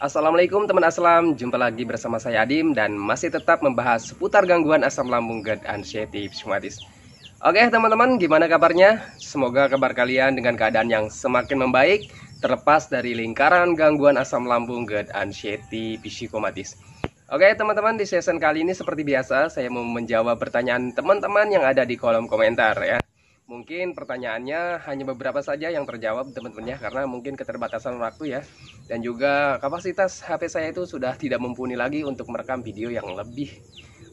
Assalamualaikum teman aslam, jumpa lagi bersama saya Adim dan masih tetap membahas seputar gangguan asam lambung GERD anxiety rheumatis. Oke teman-teman, gimana kabarnya? Semoga kabar kalian dengan keadaan yang semakin membaik, terlepas dari lingkaran gangguan asam lambung GERD anxiety psikomatis. Oke teman-teman, di season kali ini seperti biasa saya mau menjawab pertanyaan teman-teman yang ada di kolom komentar ya. Mungkin pertanyaannya hanya beberapa saja yang terjawab teman-teman ya, karena mungkin keterbatasan waktu ya. Dan juga kapasitas HP saya itu sudah tidak mumpuni lagi untuk merekam video yang lebih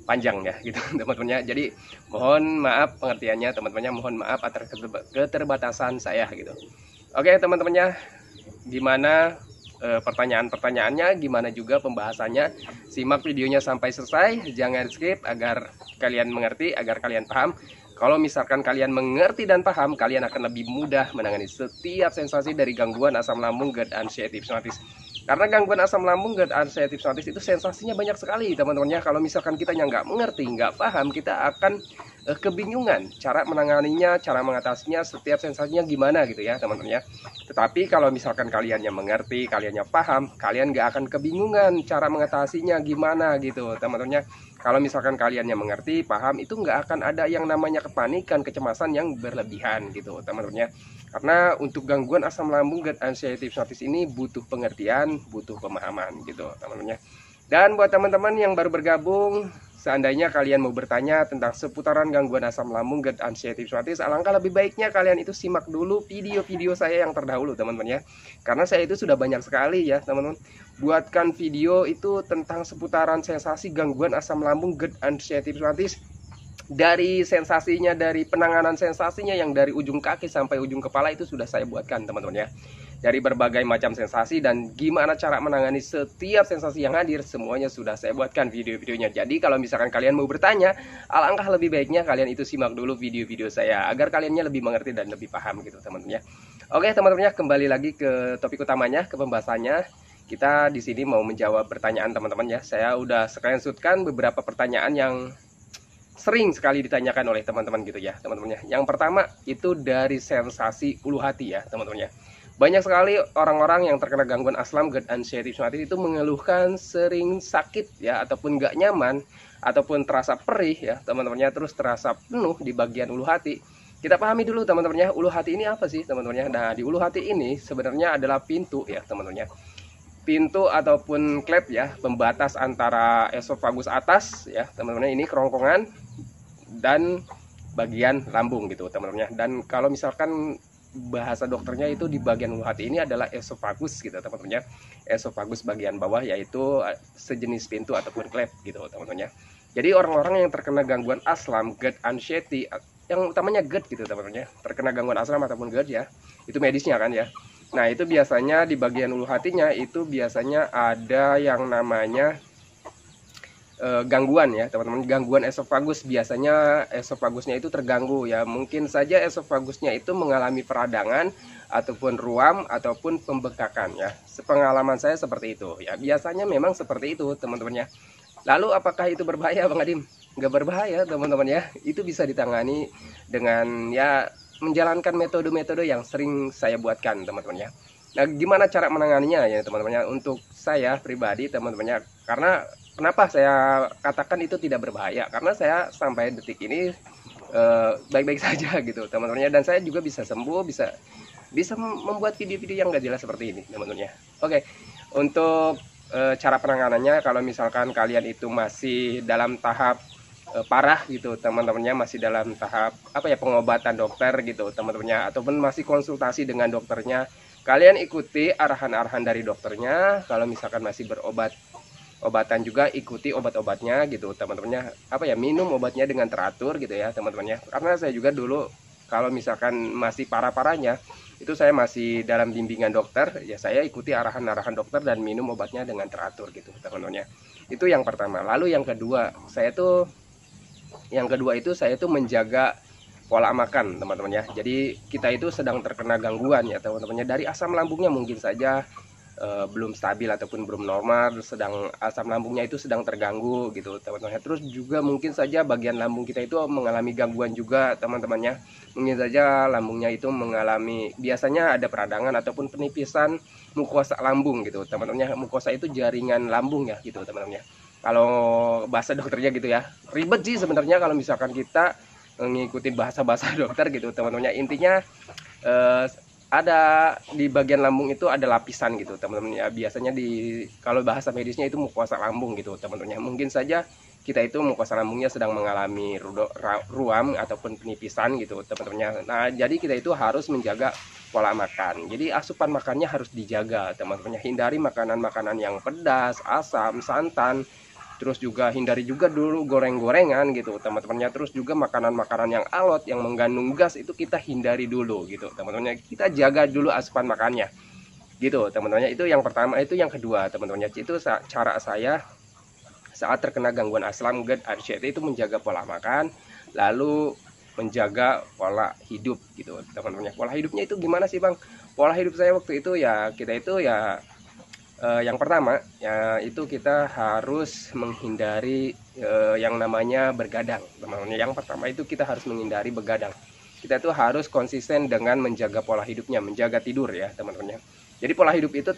panjang ya gitu teman-teman ya. Jadi mohon maaf pengertiannya teman-temannya, mohon maaf atas keterbatasan saya gitu. Oke teman-temannya, gimana pertanyaan-pertanyaannya, gimana juga pembahasannya? Simak videonya sampai selesai, jangan skip agar kalian mengerti, agar kalian paham. Kalau misalkan kalian mengerti dan paham, kalian akan lebih mudah menangani setiap sensasi dari gangguan asam lambung GERD anxiety rheumatis. Karena gangguan asam lambung GERD anxiety rheumatis itu sensasinya banyak sekali teman-temannya. Kalau misalkan kita nggak mengerti, nggak paham, kita akan kebingungan cara menanganinya, cara mengatasinya, setiap sensasinya gimana gitu ya teman-teman ya. Tetapi kalau misalkan kalian yang mengerti, kalian yang paham, kalian nggak akan kebingungan cara mengatasinya gimana gitu teman-teman ya. Kalau misalkan kalian yang mengerti, paham, itu nggak akan ada yang namanya kepanikan, kecemasan yang berlebihan gitu teman-teman ya. Karena untuk gangguan asam lambung GERD anxiety rheumatis ini butuh pengertian, butuh pemahaman gitu teman-teman ya. Dan buat teman-teman yang baru bergabung, seandainya kalian mau bertanya tentang seputaran gangguan asam lambung GERD anxiety rheumatis, alangkah lebih baiknya kalian itu simak dulu video-video saya yang terdahulu teman-teman ya. Karena saya itu sudah banyak sekali ya teman-teman buatkan video itu tentang seputaran sensasi gangguan asam lambung GERD anxiety rheumatis. Dari sensasinya, dari penanganan sensasinya yang dari ujung kaki sampai ujung kepala itu sudah saya buatkan teman-teman ya. Dari berbagai macam sensasi dan gimana cara menangani setiap sensasi yang hadir, semuanya sudah saya buatkan video-videonya. Jadi kalau misalkan kalian mau bertanya, alangkah lebih baiknya kalian itu simak dulu video-video saya agar kaliannya lebih mengerti dan lebih paham gitu teman-teman ya. Oke teman-teman ya, kembali lagi ke topik utamanya, ke pembahasannya. Kita di sini mau menjawab pertanyaan teman-teman ya. Saya udah screenshotkan beberapa pertanyaan yang sering sekali ditanyakan oleh teman-teman gitu ya teman-teman ya. Yang pertama itu dari sensasi ulu hati ya teman-teman ya. Banyak sekali orang-orang yang terkena gangguan asam GERD anxiety rheumatis itu mengeluhkan sering sakit ya, ataupun nggak nyaman, ataupun terasa perih ya teman-teman ya, terus terasa penuh di bagian ulu hati. Kita pahami dulu teman-teman ya, ulu hati ini apa sih teman-teman ya. Nah di ulu hati ini sebenarnya adalah pintu ya teman-teman ya, pintu ataupun klep ya, pembatas antara esofagus atas ya teman-teman, ini kerongkongan dan bagian lambung gitu teman-teman ya. Dan kalau misalkan bahasa dokternya itu di bagian ulu hati ini adalah esofagus gitu teman-teman ya. Esofagus bagian bawah yaitu sejenis pintu ataupun klep gitu teman-teman ya. Jadi orang-orang yang terkena gangguan asam GERD anxiety, yang utamanya GERD gitu teman-teman ya, terkena gangguan asam ataupun GERD ya, itu medisnya kan ya. Nah itu biasanya di bagian ulu hatinya itu biasanya ada yang namanya gangguan ya teman-teman, gangguan esofagus. Biasanya esofagusnya itu terganggu ya, mungkin saja esofagusnya itu mengalami peradangan ataupun ruam ataupun pembekakan ya. Sepengalaman saya seperti itu ya, biasanya memang seperti itu teman-teman ya. Lalu apakah itu berbahaya Bang Adim? Nggak berbahaya teman-teman ya, itu bisa ditangani dengan ya menjalankan metode-metode yang sering saya buatkan teman-teman ya. Nah gimana cara menanganinya ya teman-teman ya, untuk saya pribadi teman-teman ya. Karena kenapa saya katakan itu tidak berbahaya, karena saya sampai detik ini baik-baik saja gitu teman-teman ya. Dan saya juga bisa sembuh, bisa membuat video-video yang nggak jelas seperti ini teman-teman ya. Oke, untuk cara penanganannya, kalau misalkan kalian itu masih dalam tahap parah gitu teman-temannya, masih dalam tahap apa ya, pengobatan dokter gitu teman-temannya, ataupun masih konsultasi dengan dokternya, kalian ikuti arahan-arahan dari dokternya. Kalau misalkan masih obatan juga ikuti obat-obatnya gitu teman-temannya, apa ya, minum obatnya dengan teratur gitu ya teman-temannya. Karena saya juga dulu kalau misalkan masih parah-parahnya itu saya masih dalam bimbingan dokter ya, saya ikuti arahan-arahan dokter dan minum obatnya dengan teratur gitu teman-temannya. Itu yang pertama. Lalu yang kedua itu saya tuh menjaga pola makan teman-teman ya. Jadi kita itu sedang terkena gangguan ya teman-temannya, dari asam lambungnya mungkin saja belum stabil ataupun belum normal, sedang asam lambungnya itu sedang terganggu gitu teman-teman. Terus juga mungkin saja bagian lambung kita itu mengalami gangguan juga teman-temannya. Mungkin saja lambungnya itu mengalami, biasanya ada peradangan ataupun penipisan mukosa lambung gitu teman-temannya. Mukosa itu jaringan lambung ya gitu teman-temannya. Kalau bahasa dokternya gitu ya. Ribet sih sebenarnya kalau misalkan kita ngikutin bahasa-bahasa dokter gitu teman-temannya. Intinya ada di bagian lambung itu ada lapisan gitu teman-teman ya. Biasanya kalau bahasa medisnya itu mukosa lambung gitu teman-teman ya. Mungkin saja kita itu mukosa lambungnya sedang mengalami ruam ataupun penipisan gitu teman-temannya. Nah, jadi kita itu harus menjaga pola makan. Jadi asupan makannya harus dijaga teman-teman ya. Hindari makanan-makanan yang pedas, asam, santan. Terus juga hindari juga dulu goreng-gorengan gitu teman-temannya. Terus juga makanan-makanan yang alot, yang mengandung gas itu kita hindari dulu gitu teman-temannya. Kita jaga dulu asupan makannya gitu teman-temannya. Itu yang pertama. Itu yang kedua teman-temannya. Itu cara saya saat terkena gangguan asam GERD anxiety itu menjaga pola makan, lalu menjaga pola hidup gitu teman-temannya. Pola hidupnya itu gimana sih Bang? Pola hidup saya waktu itu ya, kita itu ya yang pertama ya itu kita harus menghindari yang namanya bergadang teman-teman. Yang pertama itu kita harus menghindari begadang. Kita tuh harus konsisten dengan menjaga pola hidupnya, menjaga tidur ya teman-teman. Jadi pola hidup itu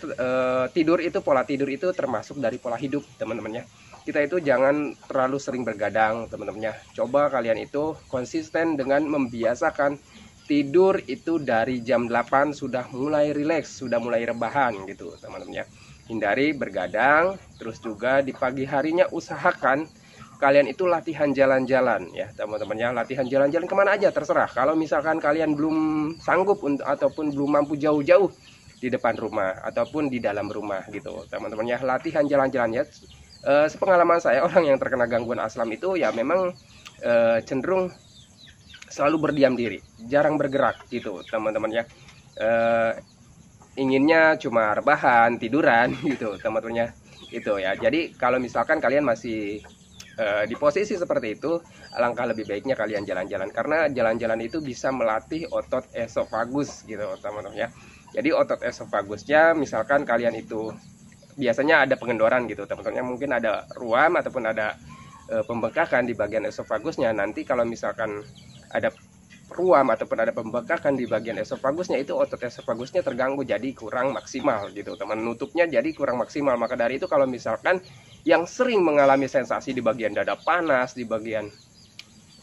pola tidur itu termasuk dari pola hidup teman-teman ya. Kita itu jangan terlalu sering bergadang teman-teman. Coba kalian itu konsisten dengan membiasakan tidur itu dari jam 8 sudah mulai rileks, sudah mulai rebahan gitu teman-teman ya. Hindari bergadang. Terus juga di pagi harinya usahakan kalian itu latihan jalan-jalan ya teman-teman ya. Latihan jalan-jalan kemana aja terserah. Kalau misalkan kalian belum sanggup ataupun belum mampu jauh-jauh, di depan rumah ataupun di dalam rumah gitu teman-teman ya. Latihan jalan-jalan ya. Sepengalaman saya, orang yang terkena gangguan asam itu ya memang cenderung selalu berdiam diri, jarang bergerak gitu teman-teman ya. Inginnya cuma rebahan, tiduran gitu teman-temannya itu ya. Jadi kalau misalkan kalian masih di posisi seperti itu, alangkah lebih baiknya kalian jalan-jalan, karena jalan-jalan itu bisa melatih otot esofagus gitu teman-teman ya. Jadi otot esofagusnya, misalkan kalian itu biasanya ada pengendoran gitu teman-teman, mungkin ada ruam ataupun ada pembengkakan di bagian esofagusnya. Nanti kalau misalkan ada ruam ataupun ada pembengkakan di bagian esofagusnya, itu otot esofagusnya terganggu, jadi kurang maksimal gitu teman, nutupnya jadi kurang maksimal. Maka dari itu kalau misalkan yang sering mengalami sensasi di bagian dada panas, di bagian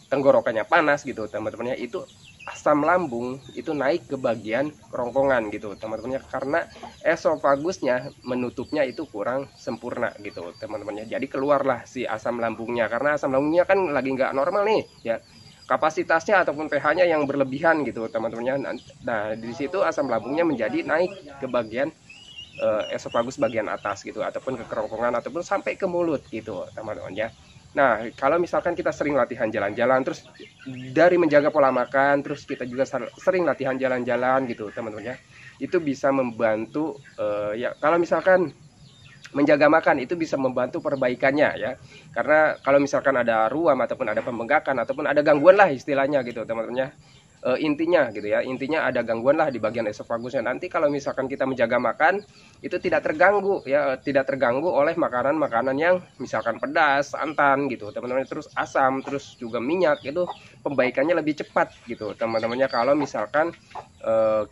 tenggorokannya panas gitu teman-temannya, itu asam lambung itu naik ke bagian kerongkongan gitu teman-temannya, karena esofagusnya menutupnya itu kurang sempurna gitu teman-temannya. Jadi keluarlah si asam lambungnya, karena asam lambungnya kan lagi nggak normal nih ya, kapasitasnya ataupun pH-nya yang berlebihan gitu teman-temannya. Nah di situ asam lambungnya menjadi naik ke bagian esofagus bagian atas gitu, ataupun ke kerongkongan ataupun sampai ke mulut gitu teman-teman ya. Nah kalau misalkan kita sering latihan jalan-jalan, terus dari menjaga pola makan, terus kita juga sering latihan jalan-jalan gitu teman-teman ya, itu bisa membantu ya. Kalau misalkan menjaga makan itu bisa membantu perbaikannya ya, karena kalau misalkan ada ruam ataupun ada pembengkakan ataupun ada gangguan lah istilahnya gitu teman-teman ya, intinya gitu ya, intinya ada gangguan lah di bagian esofagusnya. Nanti kalau misalkan kita menjaga makan itu tidak terganggu ya, tidak terganggu oleh makanan-makanan yang misalkan pedas, santan gitu teman-teman, terus asam, terus juga minyak. Itu pembaikannya lebih cepat gitu teman-temannya kalau misalkan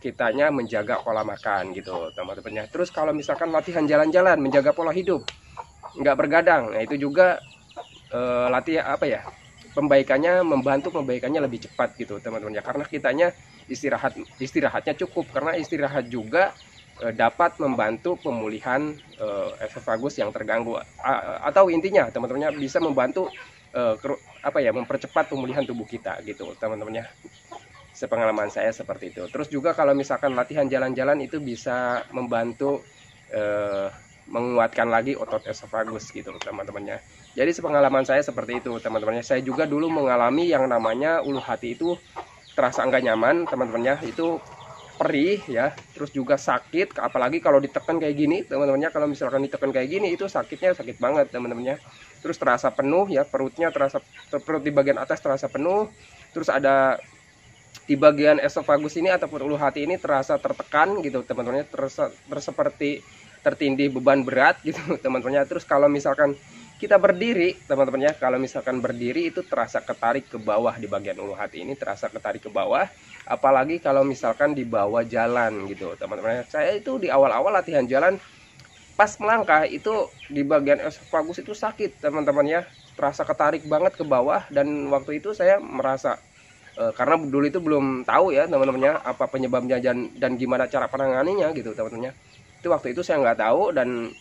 kitanya menjaga pola makan gitu teman-temannya. Terus kalau misalkan latihan jalan-jalan, menjaga pola hidup, nggak bergadang, nah itu juga latihan apa ya, membantu pembaikannya lebih cepat gitu teman-teman ya, karena kitanya istirahatnya cukup, karena istirahat juga dapat membantu pemulihan esofagus yang terganggu, atau intinya teman-temannya bisa membantu mempercepat pemulihan tubuh kita gitu teman-teman ya. Sepengalaman saya seperti itu. Terus juga kalau misalkan latihan jalan-jalan itu bisa membantu menguatkan lagi otot esofagus gitu teman-temannya. Jadi sepengalaman saya seperti itu teman-temannya. Saya juga dulu mengalami yang namanya ulu hati itu terasa enggak nyaman teman-temannya, itu perih ya, terus juga sakit, apalagi kalau ditekan kayak gini teman-temannya. Kalau misalkan ditekan kayak gini itu sakitnya sakit banget teman-temannya. Terus terasa penuh ya, perut di bagian atas terasa penuh. Terus ada di bagian esofagus ini ataupun ulu hati ini terasa tertekan gitu teman-temannya, seperti tertindih beban berat gitu teman-temannya. Terus kalau misalkan kita berdiri teman-teman ya, kalau misalkan berdiri itu terasa ketarik ke bawah, di bagian ulu hati ini terasa ketarik ke bawah, apalagi kalau misalkan di bawah jalan gitu teman-teman. Saya itu di awal-awal latihan jalan pas melangkah itu di bagian esophagus itu sakit teman-teman ya, terasa ketarik banget ke bawah. Dan waktu itu saya merasa karena dulu itu belum tahu ya teman-temannya apa penyebabnya dan gimana cara penanganinya gitu teman-temannya. Itu waktu itu saya nggak tahu, dan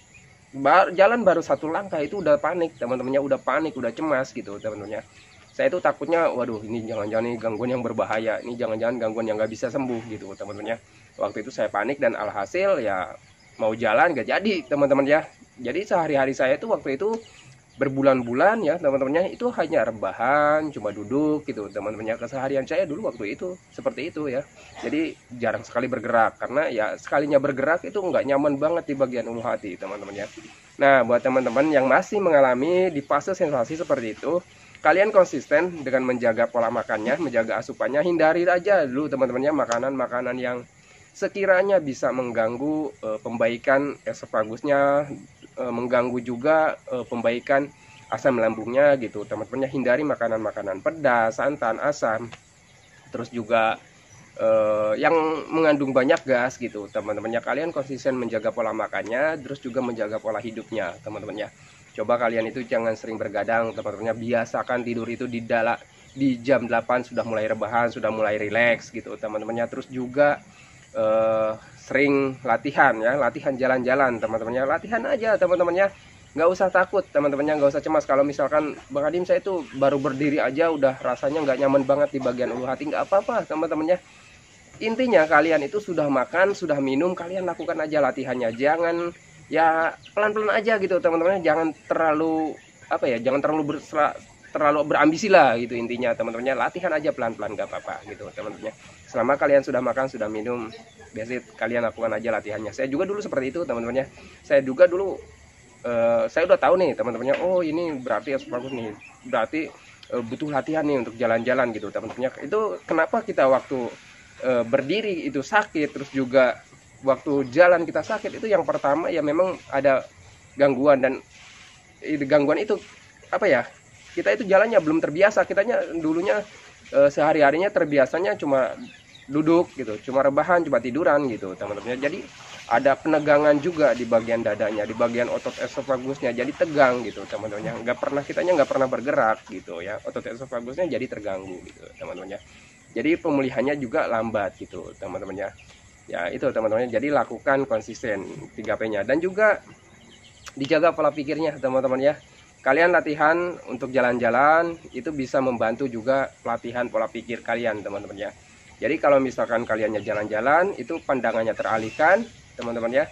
jalan baru satu langkah itu udah panik teman-temannya, udah panik, udah cemas gitu teman-temannya. Saya itu takutnya, waduh ini jangan-jangan ini gangguan yang berbahaya, ini jangan-jangan gangguan yang nggak bisa sembuh gitu teman-temannya. Waktu itu saya panik dan alhasil ya mau jalan gak jadi teman-teman ya. Jadi sehari-hari saya itu waktu itu berbulan-bulan ya teman-temannya itu hanya rebahan, cuma duduk gitu teman-temannya. Keseharian saya dulu waktu itu seperti itu ya. Jadi jarang sekali bergerak, karena ya sekalinya bergerak itu nggak nyaman banget di bagian ulu hati teman-teman ya. Nah buat teman-teman yang masih mengalami di fase sensasi seperti itu, kalian konsisten dengan menjaga pola makannya, menjaga asupannya. Hindari aja dulu teman-temannya makanan-makanan yang sekiranya bisa mengganggu pembaikan esofagusnya, mengganggu juga pembaikan asam lambungnya gitu teman-temannya. Hindari makanan-makanan pedas, santan, asam, terus juga yang mengandung banyak gas gitu teman-temannya. Kalian konsisten menjaga pola makannya, terus juga menjaga pola hidupnya teman-temannya. Coba kalian itu jangan sering bergadang teman-temannya, biasakan tidur itu di jam 8 sudah mulai rebahan, sudah mulai rileks gitu teman-temannya. Terus juga sering latihan ya, latihan jalan-jalan teman-temannya, latihan aja teman-temannya, nggak usah takut teman-temannya, nggak usah cemas. Kalau misalkan Bang Adim saya itu baru berdiri aja udah rasanya nggak nyaman banget di bagian ulu hati, nggak apa-apa teman-temannya. Intinya kalian itu sudah makan, sudah minum, kalian lakukan aja latihannya, jangan ya pelan-pelan aja gitu teman-teman. Jangan terlalu apa ya, jangan terlalu berambisi lah gitu intinya teman-temannya. Latihan aja pelan-pelan, nggak apa-apa gitu teman-temannya. Selama kalian sudah makan, sudah minum, biasanya kalian lakukan aja latihannya. Saya juga dulu seperti itu teman-temannya. Saya juga dulu saya udah tahu nih teman-temannya, oh ini berarti esophagus nih, berarti butuh latihan nih untuk jalan-jalan gitu teman-temannya. Itu kenapa kita waktu berdiri itu sakit, terus juga waktu jalan kita sakit, itu yang pertama ya memang ada gangguan. Dan gangguan itu apa ya, kita itu jalannya belum terbiasa. Kitanya dulunya sehari-harinya terbiasanya cuma duduk gitu, cuma rebahan, cuma tiduran gitu teman-teman. Jadi ada penegangan juga di bagian dadanya, di bagian otot esofagusnya jadi tegang gitu teman-teman. Kitanya nggak pernah bergerak gitu ya, otot esofagusnya jadi terganggu gitu teman-teman. Jadi pemulihannya juga lambat gitu teman-teman ya. Ya itu teman-teman, jadi lakukan konsisten 3P-nya, dan juga dijaga pola pikirnya teman-teman ya. Kalian latihan untuk jalan-jalan itu bisa membantu juga pelatihan pola pikir kalian teman-teman ya. Jadi kalau misalkan kaliannya jalan-jalan itu pandangannya teralihkan teman-teman ya.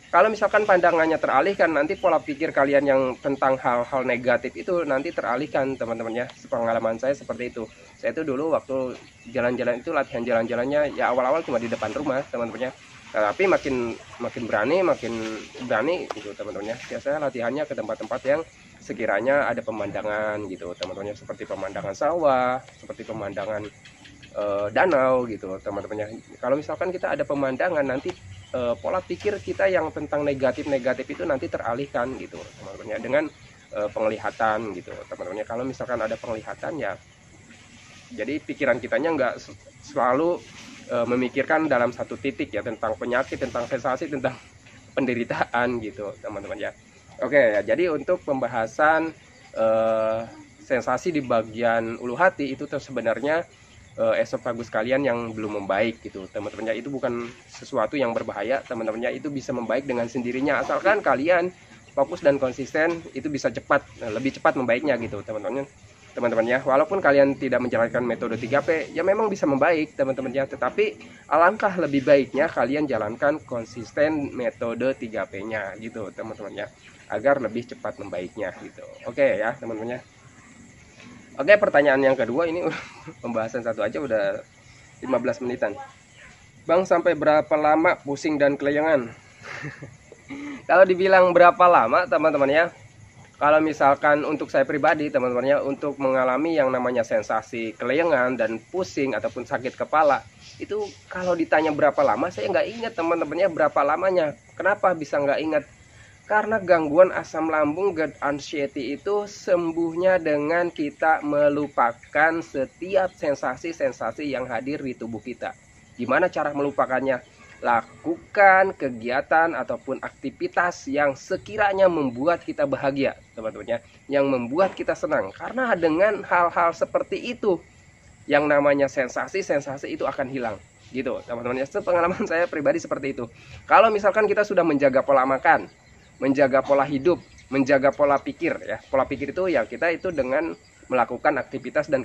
Kalau misalkan pandangannya teralihkan, nanti pola pikir kalian yang tentang hal-hal negatif itu nanti teralihkan teman-teman ya. Pengalaman saya seperti itu. Saya itu dulu waktu jalan-jalan itu latihan jalan-jalannya ya awal-awal cuma di depan rumah teman-teman ya. Tapi makin berani gitu teman-teman ya. Biasanya latihannya ke tempat-tempat yang sekiranya ada pemandangan gitu teman-teman ya, seperti pemandangan sawah, seperti pemandangan danau gitu teman-teman. Kalau misalkan kita ada pemandangan, nanti pola pikir kita yang tentang negatif itu nanti teralihkan gitu teman-teman dengan penglihatan gitu teman-teman. Kalau misalkan ada penglihatan ya, jadi pikiran kitanya nggak selalu memikirkan dalam satu titik ya, tentang penyakit, tentang sensasi, tentang penderitaan gitu teman-teman ya. Oke ya, jadi untuk pembahasan sensasi di bagian ulu hati itu sebenarnya esofagus kalian yang belum membaik gitu teman-teman ya. Itu bukan sesuatu yang berbahaya teman-teman ya, itu bisa membaik dengan sendirinya asalkan kalian fokus dan konsisten, itu bisa cepat, lebih cepat membaiknya gitu teman-teman ya. Walaupun kalian tidak menjalankan metode 3P ya memang bisa membaik teman-teman ya, tetapi alangkah lebih baiknya kalian jalankan konsisten metode 3P nya gitu teman-teman ya, agar lebih cepat membaiknya gitu. Oke ya teman-teman ya. Oke, pertanyaan yang kedua ini pembahasan satu aja udah 15 menitan. Bang, sampai berapa lama pusing dan kelayangan? Kalau dibilang berapa lama teman-teman ya, kalau misalkan untuk saya pribadi teman-teman ya, untuk mengalami yang namanya sensasi kelayangan dan pusing ataupun sakit kepala Itu kalau ditanya berapa lama, saya nggak ingat teman-temannya berapa lamanya. Kenapa bisa nggak ingat? Karena gangguan asam lambung GERD anxiety itu sembuhnya dengan kita melupakan setiap sensasi-sensasi yang hadir di tubuh kita. Gimana cara melupakannya? Lakukan kegiatan ataupun aktivitas yang sekiranya membuat kita bahagia, teman-teman ya, yang membuat kita senang. Karena dengan hal-hal seperti itu, yang namanya sensasi-sensasi itu akan hilang. Gitu, teman-teman ya. Pengalaman saya pribadi seperti itu. Kalau misalkan kita sudah menjaga pola makan, menjaga pola hidup, menjaga pola pikir ya. Pola pikir itu ya kita itu dengan melakukan aktivitas dan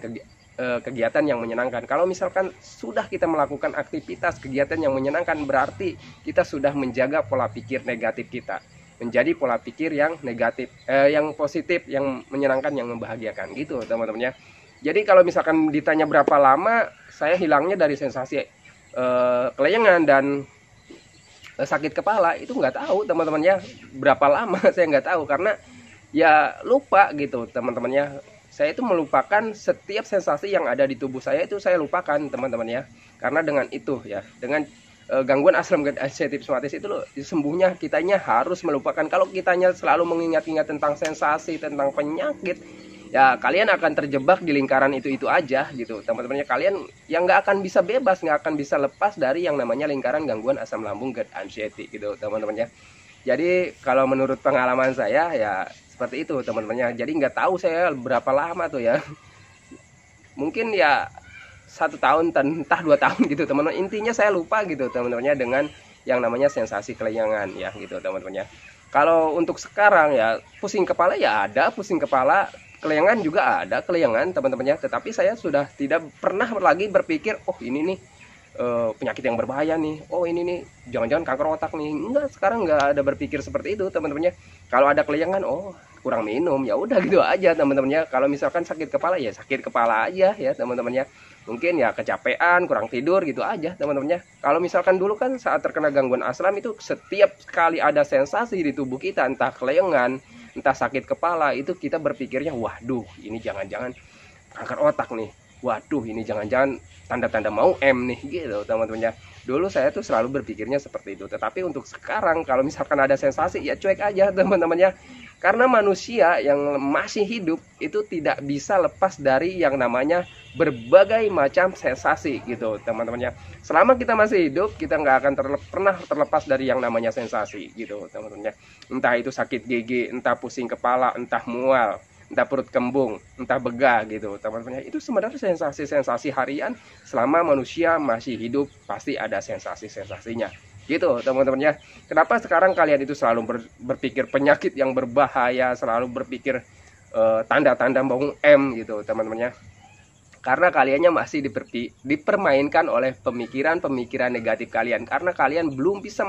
kegiatan yang menyenangkan. Kalau misalkan sudah kita melakukan aktivitas kegiatan yang menyenangkan, berarti kita sudah menjaga pola pikir negatif kita menjadi pola pikir yang negatif, yang positif, yang menyenangkan, yang membahagiakan gitu teman-teman ya. Jadi kalau misalkan ditanya berapa lama, saya hilangnya dari sensasi kelayangan dan sakit kepala itu nggak tahu teman-teman ya berapa lama. Saya nggak tahu karena ya lupa gitu teman-teman ya. Saya itu melupakan setiap sensasi yang ada di tubuh saya, itu saya lupakan teman-teman ya. Karena dengan itu ya, dengan gangguan asam GERD anxiety psoriasis itu loh, sembuhnya kitanya harus melupakan. Kalau kitanya selalu mengingat-ingat tentang sensasi, tentang penyakit, ya kalian akan terjebak di lingkaran itu aja gitu teman-temannya. Kalian yang nggak akan bisa bebas, nggak akan bisa lepas dari yang namanya lingkaran gangguan asam lambung GERD anxiety gitu teman-temannya. Jadi kalau menurut pengalaman saya ya seperti itu teman-temannya. Jadi nggak tahu saya berapa lama tuh ya, mungkin ya 1 tahun entah 2 tahun gitu teman-teman. Intinya saya lupa gitu teman-temannya dengan yang namanya sensasi kelayangan ya gitu teman-temannya. Kalau untuk sekarang ya pusing kepala ya ada pusing kepala, kelayangan juga ada kelayangan teman-temannya, tetapi saya sudah tidak pernah lagi berpikir oh ini nih penyakit yang berbahaya nih, oh ini nih jangan-jangan kanker otak nih. Enggak, sekarang nggak ada berpikir seperti itu teman-temannya. Kalau ada kelayangan, oh kurang minum, ya udah gitu aja teman-temannya. Kalau misalkan sakit kepala ya sakit kepala aja ya teman-temannya. Mungkin ya kecapean, kurang tidur gitu aja teman-temannya. Kalau misalkan dulu kan saat terkena gangguan asam itu setiap kali ada sensasi di tubuh kita, entah kelayangan, entah sakit kepala, itu kita berpikirnya waduh ini jangan-jangan kanker otak nih, waduh ini jangan-jangan tanda-tanda mau M nih gitu teman-teman ya. Dulu saya tuh selalu berpikirnya seperti itu. Tetapi untuk sekarang kalau misalkan ada sensasi ya cuek aja teman-teman ya. Karena manusia yang masih hidup itu tidak bisa lepas dari yang namanya berbagai macam sensasi gitu teman-teman ya. Selama kita masih hidup kita nggak akan pernah terlepas dari yang namanya sensasi gitu teman-teman ya. Entah itu sakit gigi, entah pusing kepala, entah mual, entah perut kembung, entah begah gitu teman-teman. Itu sebenarnya sensasi-sensasi harian. Selama manusia masih hidup pasti ada sensasi-sensasinya gitu teman-teman ya. Kenapa sekarang kalian itu selalu berpikir penyakit yang berbahaya, selalu berpikir tanda-tanda mau M gitu teman-teman ya? Karena kaliannya masih dipermainkan oleh pemikiran-pemikiran negatif kalian, karena kalian belum bisa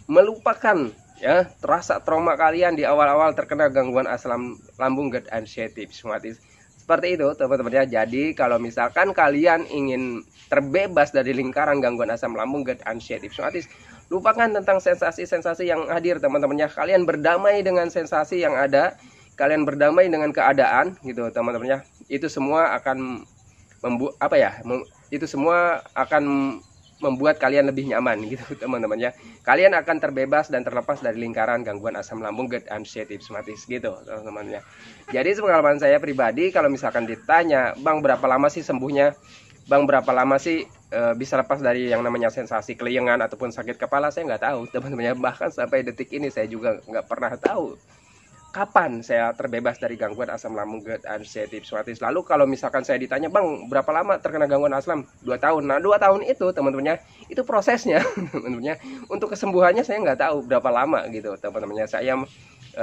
melupakan ya rasa trauma kalian di awal-awal terkena gangguan asam lambung GERD anxiety psoriasis. Seperti itu teman-teman ya. Jadi kalau misalkan kalian ingin terbebas dari lingkaran gangguan asam lambung GERD anxiety psoriasis, lupakan tentang sensasi-sensasi yang hadir teman-teman ya. Kalian berdamai dengan sensasi yang ada, kalian berdamai dengan keadaan gitu teman-teman ya. Itu semua akan itu semua akan membuat kalian lebih nyaman gitu teman-teman ya. Kalian akan terbebas dan terlepas dari lingkaran gangguan asam lambung GERD anxiety psoriasis gitu teman-teman ya. Jadi pengalaman saya pribadi, kalau misalkan ditanya Bang berapa lama sih sembuhnya, Bang berapa lama sih bisa lepas dari yang namanya sensasi kelayangan ataupun sakit kepala, saya nggak tahu teman-teman ya. Bahkan sampai detik ini saya juga nggak pernah tahu kapan saya terbebas dari gangguan asam lambung GERD anxiety psoriasis. Lalu kalau misalkan saya ditanya Bang berapa lama terkena gangguan asam, 2 tahun. Nah 2 tahun itu teman-temannya itu prosesnya teman-temannya. Untuk kesembuhannya saya nggak tahu berapa lama gitu teman-temannya. Saya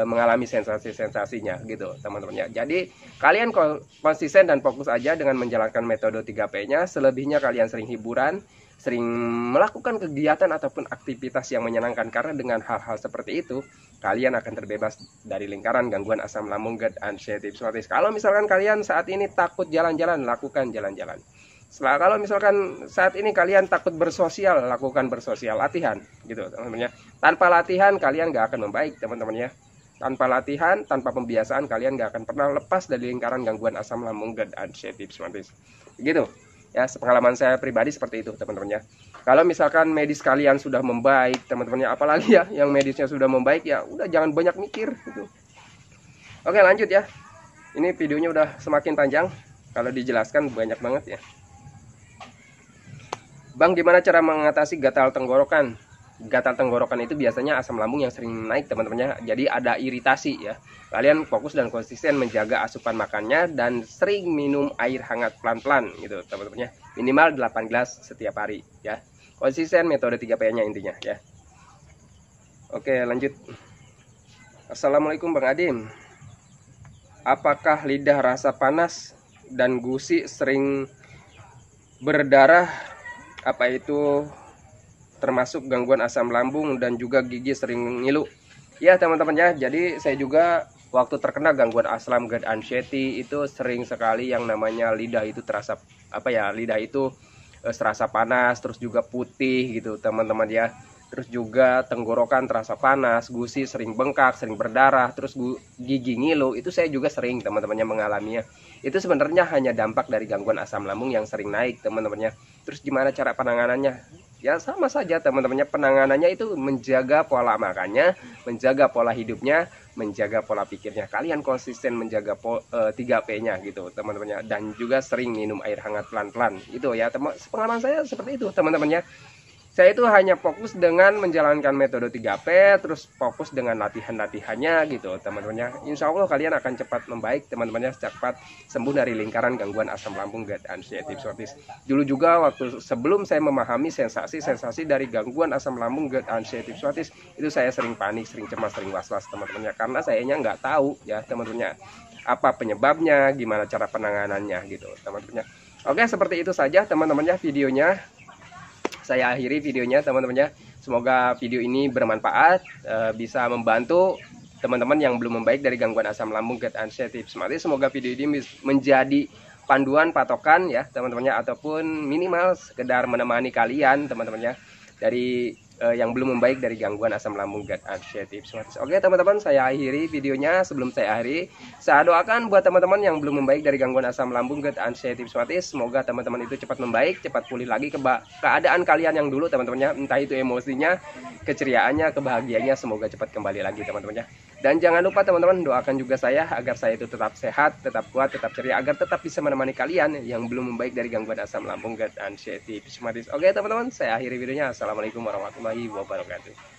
mengalami sensasi-sensasinya gitu teman-temannya. Jadi kalian konsisten dan fokus aja dengan menjalankan metode 3P-nya. Selebihnya kalian sering hiburan, sering melakukan kegiatan ataupun aktivitas yang menyenangkan, karena dengan hal-hal seperti itu kalian akan terbebas dari lingkaran gangguan asam lambung GERD anxiety psoriasis. Kalau misalkan kalian saat ini takut jalan-jalan, lakukan jalan-jalan. Kalau misalkan saat ini kalian takut bersosial, lakukan bersosial, latihan gitu teman-teman ya. Tanpa latihan kalian gak akan membaik teman-teman ya. Tanpa latihan, tanpa pembiasaan kalian gak akan pernah lepas dari lingkaran gangguan asam lambung GERD anxiety psoriasis gitu. Ya, pengalaman saya pribadi seperti itu teman-teman ya. Kalau misalkan medis kalian sudah membaik teman-teman ya, apalagi ya yang medisnya sudah membaik, ya udah jangan banyak mikir gitu. Oke, lanjut ya. Ini videonya udah semakin panjang, kalau dijelaskan banyak banget ya. Bang, gimana cara mengatasi gatal tenggorokan? Gatal tenggorokan itu biasanya asam lambung yang sering naik teman-teman ya. Jadi ada iritasi ya. Kalian fokus dan konsisten menjaga asupan makannya dan sering minum air hangat pelan-pelan gitu teman-teman ya. Minimal 8 gelas setiap hari ya. Konsisten metode 3P-nya intinya ya. Oke, lanjut. Assalamualaikum Bang Adim. Apakah lidah rasa panas dan gusi sering berdarah, apa itu termasuk gangguan asam lambung dan juga gigi sering ngilu? Ya teman-teman ya, jadi saya juga waktu terkena gangguan asam GERD anxiety itu sering sekali yang namanya lidah itu terasa lidah itu terasa panas, terus juga putih gitu teman-teman ya. Terus juga tenggorokan terasa panas, gusi sering bengkak, sering berdarah, terus gigi ngilu. Itu saya juga sering teman-temannya mengalaminya. Itu sebenarnya hanya dampak dari gangguan asam lambung yang sering naik teman-temannya. Terus gimana cara penanganannya? Ya sama saja teman-temannya, penanganannya itu menjaga pola makannya, menjaga pola hidupnya, menjaga pola pikirnya. Kalian konsisten menjaga 3P-nya gitu teman-temannya, dan juga sering minum air hangat pelan-pelan gitu ya. Pengalaman saya seperti itu teman-temannya. Saya itu hanya fokus dengan menjalankan metode 3P, terus fokus dengan latihan-latihannya gitu teman-temannya. Insya Allah kalian akan cepat membaik teman-temannya, cepat sembuh dari lingkaran gangguan asam lambung GERD anxiety psoriasis. Dulu juga waktu sebelum saya memahami sensasi-sensasi dari gangguan asam lambung GERD anxiety psoriasis, itu saya sering panik, sering cemas, sering was-was teman-temannya, karena sayanya nggak tahu ya teman-temannya apa penyebabnya, gimana cara penanganannya gitu teman-temannya. Oke, seperti itu saja teman-temannya videonya. Saya akhiri videonya teman-temannya. Semoga video ini bermanfaat, bisa membantu teman-teman yang belum membaik dari gangguan asam lambung GERD anxiety psoriasis. Semoga video ini menjadi panduan patokan ya teman-temannya, ataupun minimal sekedar menemani kalian teman-temannya dari yang belum membaik dari gangguan asam lambung GERD anxiety psoriasis. Oke teman-teman, saya akhiri videonya. Sebelum saya akhiri, saya doakan buat teman-teman yang belum membaik dari gangguan asam lambung GERD anxiety psoriasis, semoga teman-teman itu cepat membaik, cepat pulih lagi keadaan kalian yang dulu teman-temannya, entah itu emosinya, keceriaannya, kebahagiaannya, semoga cepat kembali lagi teman-temannya. Dan jangan lupa teman-teman, doakan juga saya agar saya itu tetap sehat, tetap kuat, tetap ceria, agar tetap bisa menemani kalian yang belum membaik dari gangguan asam lambung GERD anxiety psoriasis. Oke teman-teman, saya akhiri videonya. Assalamualaikum warahmatullahi wabarakatuh.